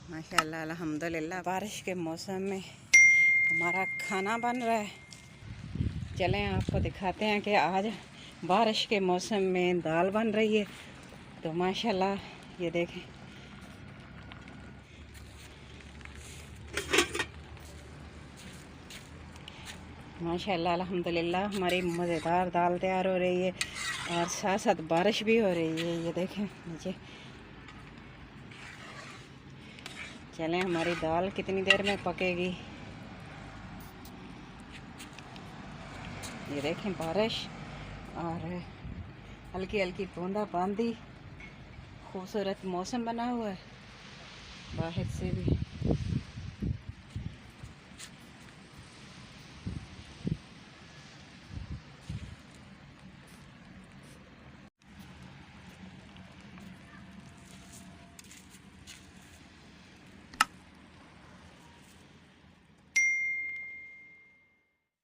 माशाल्लाह अल्हम्दुलिल्लाह बारिश के मौसम में हमारा खाना बन रहा है। चलें आपको दिखाते हैं कि आज बारिश के मौसम में दाल बन रही है। तो माशाल्लाह ये देखें, माशाल्लाह अल्हम्दुलिल्लाह हमारी मज़ेदार दाल तैयार हो रही है और साथ साथ बारिश भी हो रही है। ये देखें नीचे। चलें हमारी दाल कितनी देर में पकेगी। ये देखें बारिश और हल्की हल्की बूंदाबांदी, खूबसूरत मौसम बना हुआ है बाहर से भी।